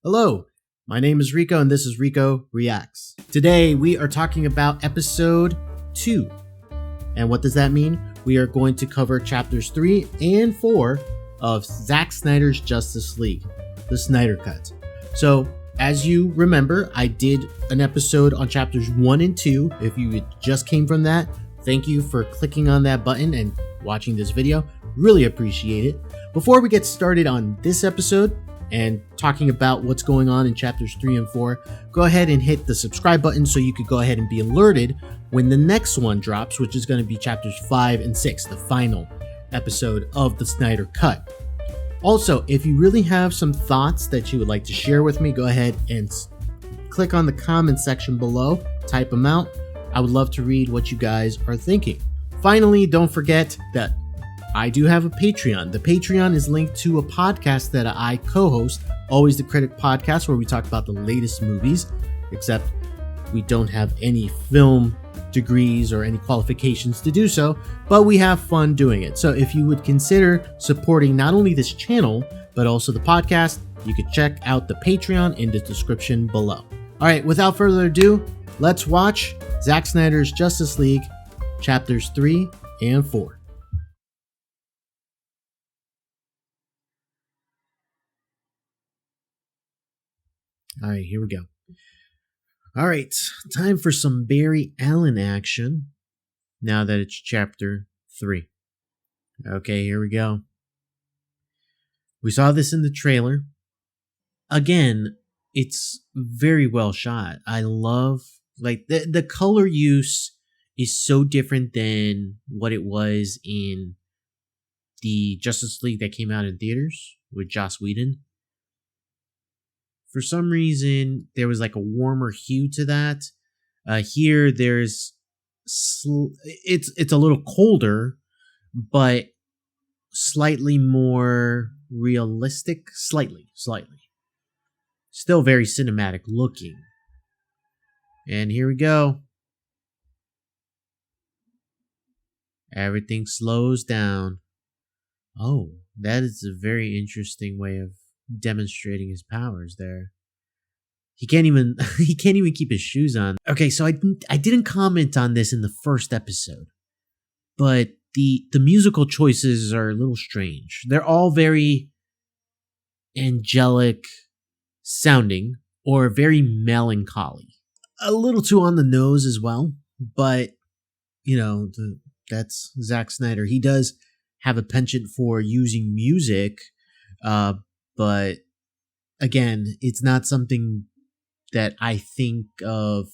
Hello, my name is Rico and this is Rico Reacts. Today we are talking about episode 2. And what does that mean? We are going to cover chapters 3 and 4 of Zack Snyder's Justice League, the Snyder Cut. So, as you remember, I did an episode on chapters 1 and 2. If you just came from that, thank you for clicking on that button and watching this video. Really appreciate it. Before we get started on this episode and talking about what's going on in chapters 3 and 4, go ahead and hit the subscribe button so you could go ahead and be alerted when the next one drops, which is going to be chapters 5 and 6, the final episode of the Snyder Cut. Also, if you really have some thoughts that you would like to share with me, go ahead and click on the comment section below, type them out. I would love to read what you guys are thinking. Finally, don't forget that I do have a Patreon. The Patreon is linked to a podcast that I co-host, Always the Critic Podcast, where we talk about the latest movies, except we don't have any film degrees or any qualifications to do so, but we have fun doing it. So if you would consider supporting not only this channel, but also the podcast, you could check out the Patreon in the description below. All right, without further ado, let's watch Zack Snyder's Justice League, chapters 3 and 4. All right, here we go. All right, time for some Barry Allen action now that it's chapter 3. Okay, here we go. We saw this in the trailer. Again, it's very well shot. I love, like, the color use is so different than what it was in the Justice League that came out in theaters with Joss Whedon. For some reason, there was like a warmer hue to that. Here, there's it's a little colder, but slightly more realistic. Slightly. Still very cinematic looking. And here we go. Everything slows down. Oh, that is a very interesting way of demonstrating his powers there. He can't even keep his shoes on. Okay, so I didn't comment on this in the first episode, but the musical choices are a little strange. They're all very angelic sounding or very melancholy. A little too on the nose as well, but you know, that's Zack Snyder. He does have a penchant for using music, but again, it's not something that I think of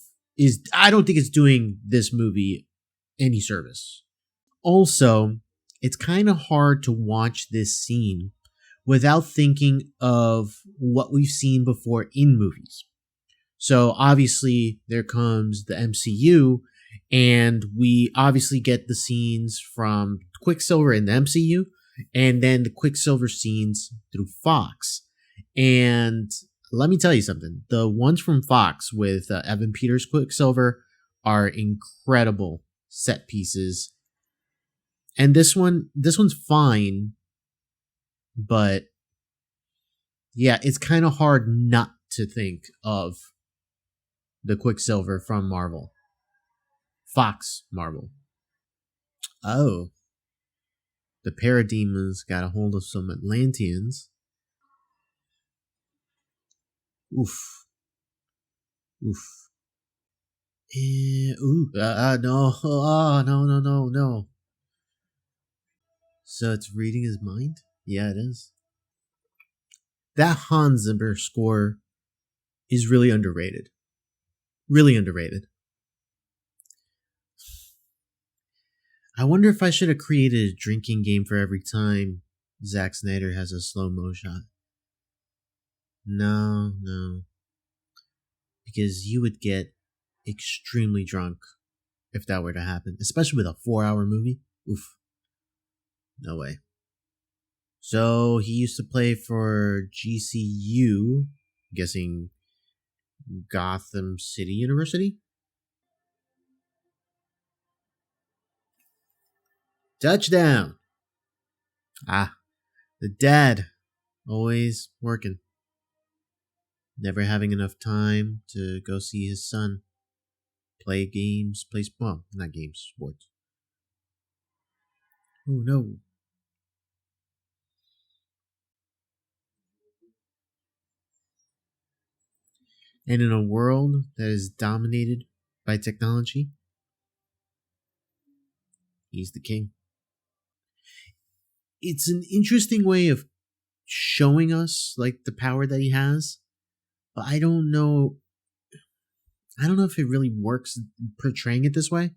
I don't think it's doing this movie any service. Also, it's kind of hard to watch this scene without thinking of what we've seen before in movies. So obviously there comes the MCU, and we obviously get the scenes from Quicksilver in the MCU, and then the Quicksilver scenes through Fox. And let me tell you something. The ones from Fox with Evan Peters' Quicksilver are incredible set pieces. And this one's fine, but yeah, it's kind of hard not to think of the Quicksilver from Marvel. Fox Marvel. Oh. The Parademons got a hold of some Atlanteans. Oof. No. Oh, no. So it's reading his mind? Yeah, it is. That Hans Zimmer score is really underrated. Really underrated. I wonder if I should have created a drinking game for every time Zack Snyder has a slow-mo shot. No. Because you would get extremely drunk if that were to happen. Especially with a 4-hour movie. Oof. No way. So, he used to play for GCU. I'm guessing Gotham City University? Touchdown! Ah, the dad. Always working. never having enough time to go see his son play games, well, not games, sports. Oh no. And in a world that is dominated by technology, he's the king. It's an interesting way of showing us like the power that he has, but I don't know if it really works portraying it this way.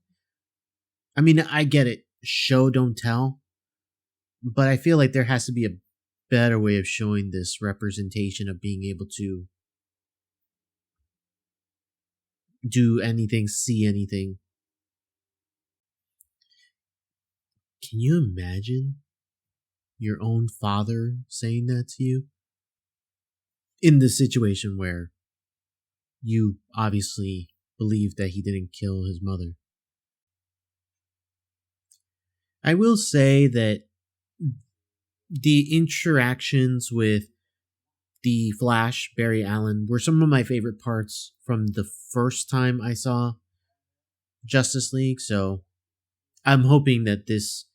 I mean, I get it. Show don't tell, but I feel like there has to be a better way of showing this representation of being able to do anything, see anything. Can you imagine your own father saying that to you? In the situation where you obviously believe that he didn't kill his mother. I will say that the interactions with the Flash, Barry Allen, were some of my favorite parts from the first time I saw Justice League, so I'm hoping that this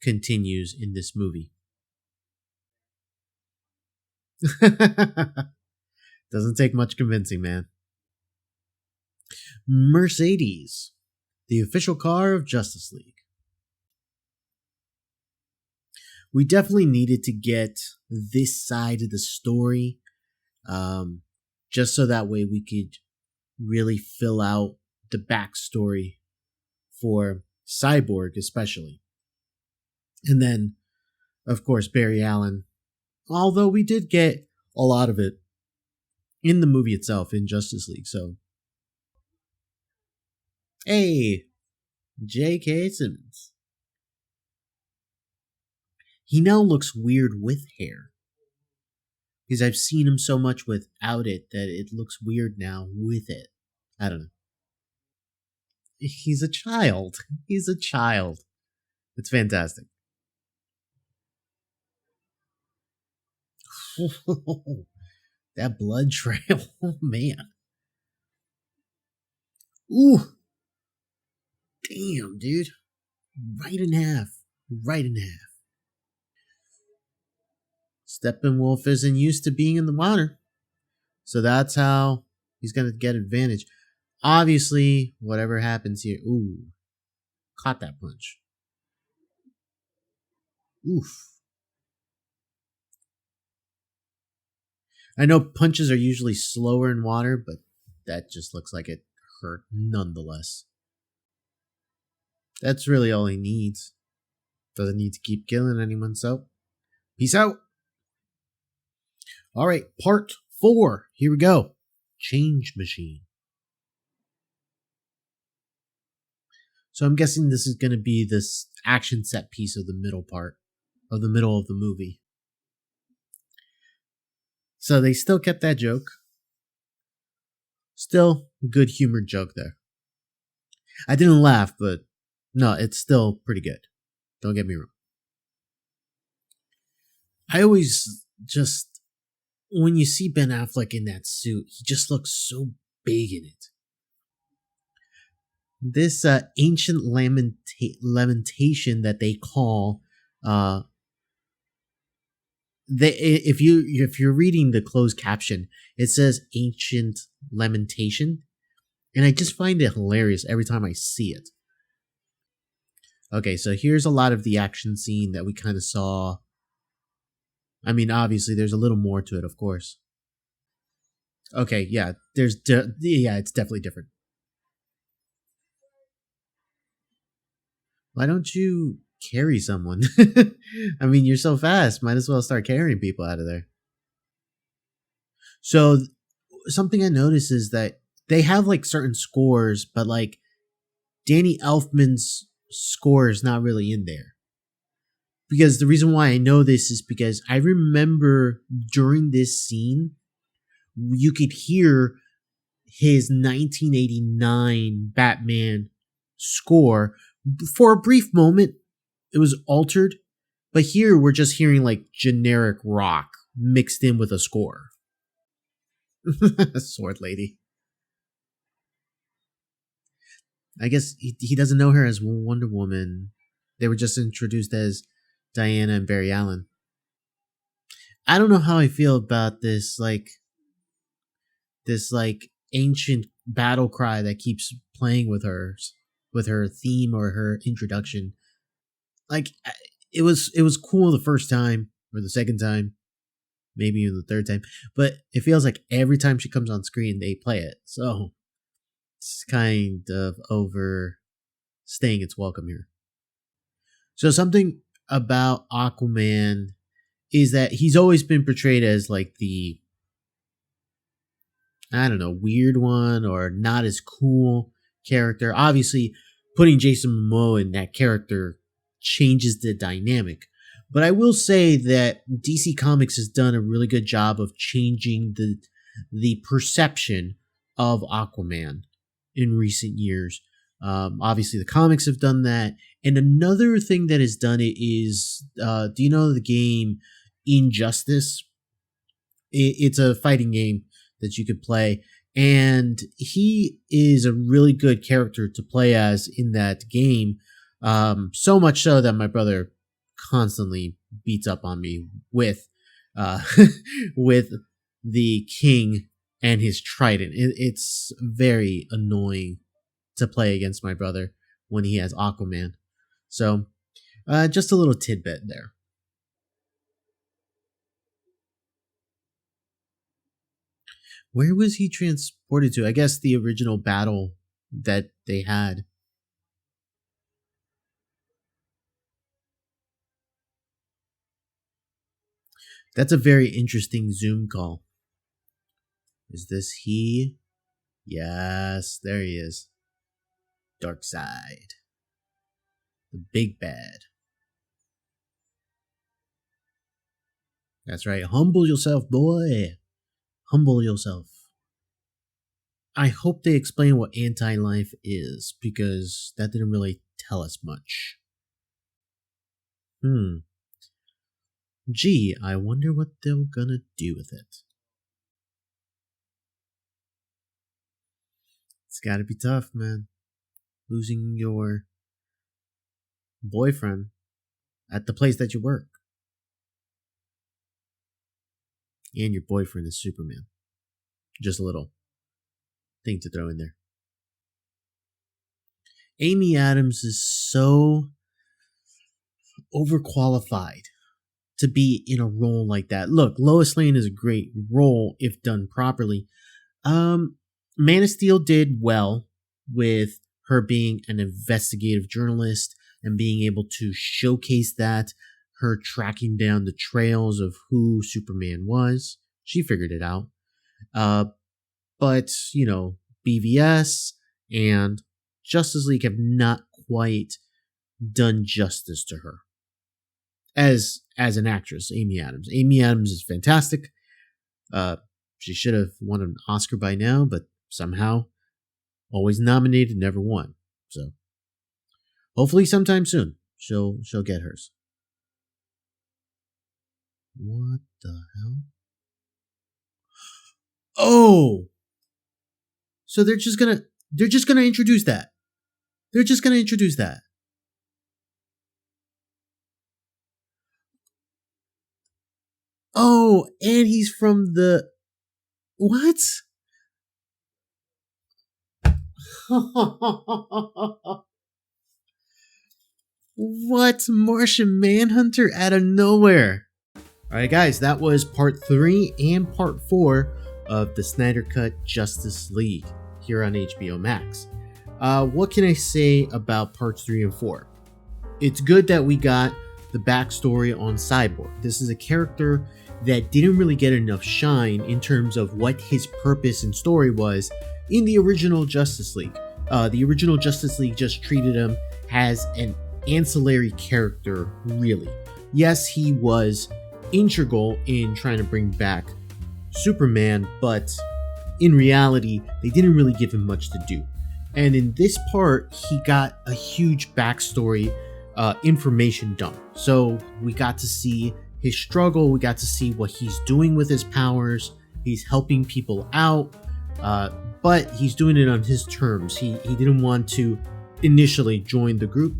continues in this movie. Doesn't take much convincing, man. Mercedes, the official car of Justice League. We definitely needed to get this side of the story, just so that way we could really fill out the backstory for Cyborg, especially. And then, of course, Barry Allen. Although we did get a lot of it in the movie itself, in Justice League, so. Hey, J.K. Simmons. He now looks weird with hair. Because I've seen him so much without it that it looks weird now with it. I don't know. He's a child. He's a child. It's fantastic. That blood trail. Oh, man. Ooh. Damn, dude. Right in half. Right in half. Steppenwolf isn't used to being in the water. So that's how he's going to get advantage. Obviously, whatever happens here. Ooh. Caught that punch. Oof. I know punches are usually slower in water, but that just looks like it hurt nonetheless. That's really all he needs. Doesn't need to keep killing anyone, so peace out. All right, part 4. Here we go. Change Machine. So I'm guessing this is going to be this action set piece of the middle part, of the middle of the movie. So they still kept that joke. Still a good humored joke there. I didn't laugh, but no, it's still pretty good. Don't get me wrong. I always just, when you see Ben Affleck in that suit, he just looks so big in it. This ancient lamentation that they call, if you're reading the closed caption, it says ancient lamentation, and I just find it hilarious every time I see it. Okay, so here's a lot of the action scene that we kind of saw. I mean, obviously, there's a little more to it, of course. Okay, yeah, it's definitely different. Why don't you carry someone? I mean, you're so fast. Might as well start carrying people out of there. So, something I noticed is that they have like certain scores, but like Danny Elfman's score is not really in there. Because the reason why I know this is because I remember during this scene, you could hear his 1989 Batman score. For a brief moment, it was altered, but here we're just hearing like generic rock mixed in with a score. Sword lady. I guess he doesn't know her as Wonder Woman. They were just introduced as Diana and Barry Allen. I don't know how I feel about this ancient battle cry that keeps playing with her theme or her introduction. Like it was cool the first time or the second time, maybe even the third time, but it feels like every time she comes on screen they play it. So it's kind of overstaying its welcome here. So something about Aquaman is that he's always been portrayed as like the, I don't know, weird one or not as cool character. Obviously, putting Jason Momoa in that character changes the dynamic. But I will say that DC Comics has done a really good job of changing the perception of Aquaman in recent years. Obviously, the comics have done that. And another thing that has done it is, do you know the game Injustice? It's a fighting game that you could play. And he is a really good character to play as in that game. So much so that my brother constantly beats up on me with with the king and his trident. It's very annoying to play against my brother when he has Aquaman. So, just a little tidbit there. Where was he transported to? I guess the original battle that they had. That's a very interesting Zoom call. Is this he? Yes, there he is. Darkseid. The big bad. That's right. Humble yourself, boy. Humble yourself. I hope they explain what anti-life is, because that didn't really tell us much. Gee, I wonder what they're gonna do with it. It's gotta be tough, man. Losing your boyfriend at the place that you work. And your boyfriend is Superman. Just a little thing to throw in there. Amy Adams is so overqualified to be in a role like that. Look, Lois Lane is a great role if done properly. Man of Steel did well with her being an investigative journalist and being able to showcase that, her tracking down the trails of who Superman was. She figured it out. But, BVS and Justice League have not quite done justice to her as an actress. Amy Adams is fantastic. She should have won an Oscar by now, but somehow always nominated, never won. So hopefully sometime soon she'll get hers. What the hell? Oh, so they're just gonna introduce that. They're just gonna introduce that. Oh, and he's from the what? What? Martian Manhunter out of nowhere. Alright guys, that was part 3 and part 4 of the Snyder Cut Justice League here on HBO Max. What can I say about parts 3 and 4? It's good that we got the backstory on Cyborg. This is a character that didn't really get enough shine in terms of what his purpose and story was in the original Justice League. The original Justice League just treated him as an ancillary character, really. Yes, he was integral in trying to bring back Superman, but in reality, they didn't really give him much to do. And in this part, he got a huge backstory information dump. So we got to see his struggle, we got to see what he's doing with his powers, He's helping people out, but he's doing it on his terms. He didn't want to initially join the group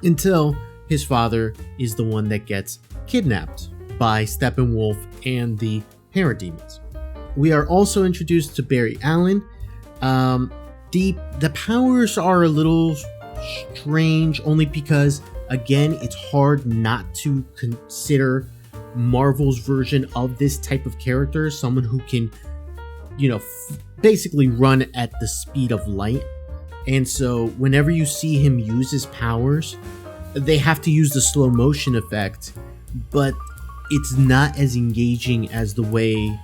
until his father is the one that gets kidnapped by Steppenwolf and the Parademons. We are also introduced to Barry Allen. The powers are a little strange only because, again, it's hard not to consider Marvel's version of this type of character, someone who can, basically run at the speed of light. And so whenever you see him use his powers, they have to use the slow motion effect, but it's not as engaging as the way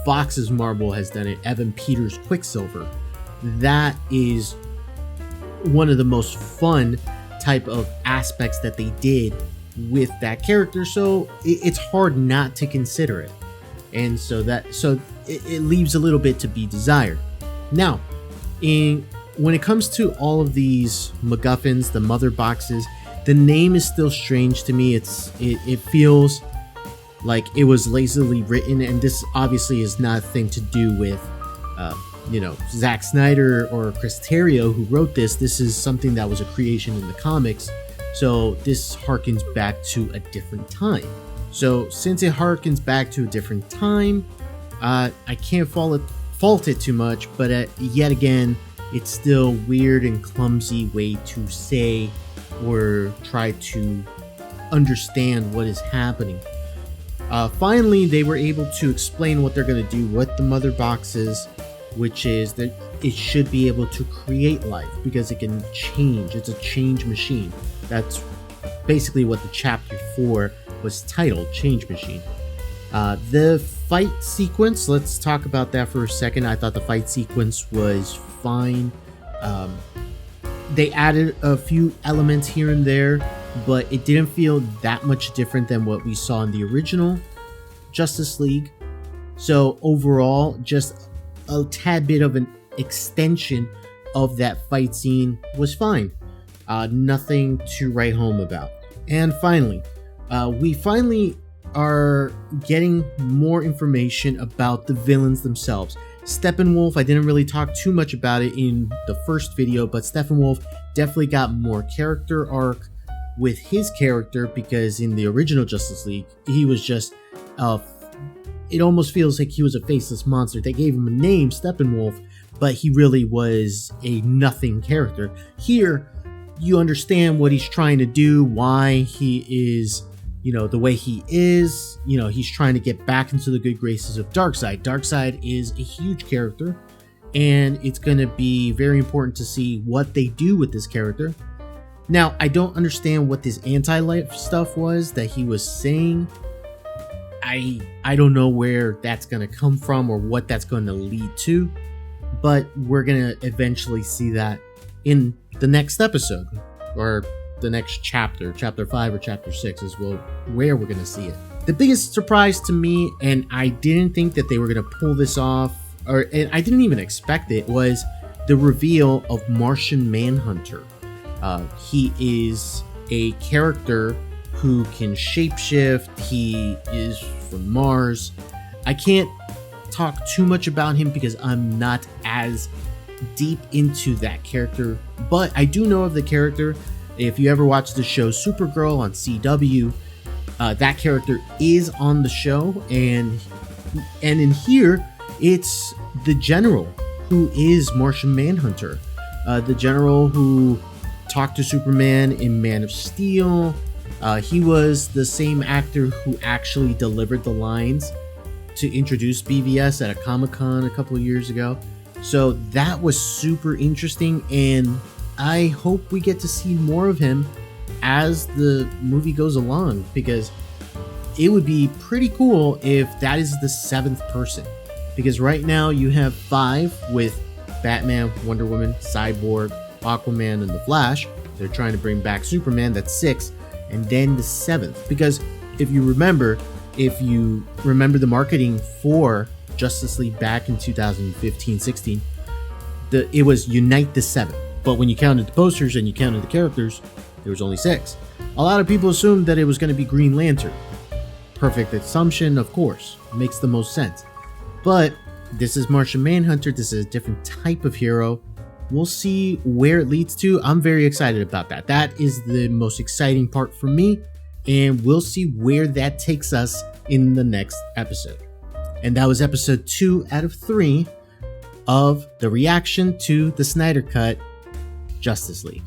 Fox's Marvel has done it. Evan Peters' Quicksilver. That is one of the most fun type of aspects that they did with that character, so it's hard not to consider it. And so it leaves a little bit to be desired. Now, when it comes to all of these MacGuffins, the mother boxes, the name is still strange to me. It feels like it was lazily written, and this obviously is not a thing to do with Zack Snyder or Chris Terrio who wrote this. This is something that was a creation in the comics, so this harkens back to a different time. So since it harkens back to a different time, I can't fault it too much, but yet again, it's still weird and clumsy way to say or try to understand what is happening. Finally, they were able to explain what they're going to do with the mother boxes, which is that it should be able to create life because it can change. It's a change machine. That's basically what the chapter 4 was titled, Change Machine. The fight sequence, let's talk about that for a second. I thought the fight sequence was fine. They added a few elements here and there, but it didn't feel that much different than what we saw in the original Justice League. So overall, just a tad bit of an extension of that fight scene was fine. Nothing to write home about. And finally, we finally are getting more information about the villains themselves. Steppenwolf, I didn't really talk too much about it in the first video, but Steppenwolf definitely got more character arc with his character, because in the original Justice League, he was just it almost feels like he was a faceless monster. They gave him a name, Steppenwolf, but he really was a nothing character. Here, you understand what he's trying to do, why he is, the way he is. He's trying to get back into the good graces of Darkseid. Darkseid is a huge character, and it's going to be very important to see what they do with this character. Now, I don't understand what this anti-life stuff was that he was saying. I don't know where that's going to come from or what that's going to lead to, but we're going to eventually see that in the next episode, or the next chapter 5 or chapter 6 is where we're going to see it. The biggest surprise to me, and I didn't think that they were going to pull this off, and I didn't even expect it, was the reveal of Martian Manhunter. He is a character who can shapeshift. He is from Mars. I can't talk too much about him because I'm not as deep into that character, but I do know of the character. If you ever watch the show Supergirl on CW, that character is on the show, and in here, it's the General who is Martian Manhunter. The General who talked to Superman in Man of Steel. He was the same actor who actually delivered the lines to introduce BVS at a Comic-Con a couple of years ago. So that was super interesting, and I hope we get to see more of him as the movie goes along, because it would be pretty cool if that is the 7th person. Because right now you have 5 with Batman, Wonder Woman, Cyborg, Aquaman, and The Flash. They're trying to bring back Superman, that's 6. And then the 7th. Because if you remember the marketing for Justice League back in 2015-16, it was Unite the 7th. But when you counted the posters and you counted the characters, there was only 6. A lot of people assumed that it was going to be Green Lantern. Perfect assumption, of course. Makes the most sense. But this is Martian Manhunter. This is a different type of hero. We'll see where it leads to. I'm very excited about that. That is the most exciting part for me, and we'll see where that takes us in the next episode. And that was episode 2 out of 3 of the reaction to the Snyder Cut Justice League.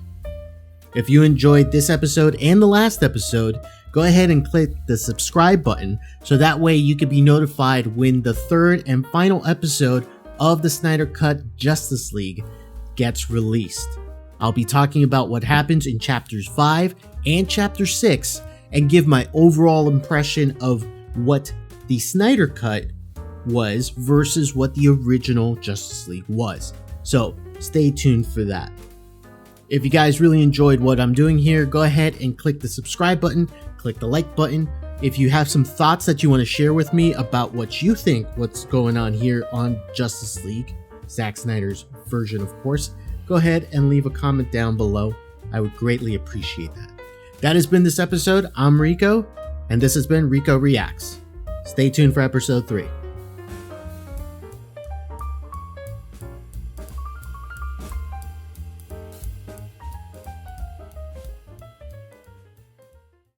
If you enjoyed this episode and the last episode, go ahead and click the subscribe button so that way you can be notified when the third and final episode of the Snyder Cut Justice League gets released. I'll be talking about what happens in chapters 5 and chapter 6 and give my overall impression of what the Snyder Cut was versus what the original Justice League was. So stay tuned for that. If you guys really enjoyed what I'm doing here, go ahead and click the subscribe button, click the like button. If you have some thoughts that you want to share with me about what you think what's going on here on Justice League, Zack Snyder's version of course, go ahead and leave a comment down below. I would greatly appreciate that. That has been this episode. I'm Rico, and this has been Rico Reacts. Stay tuned for episode 3.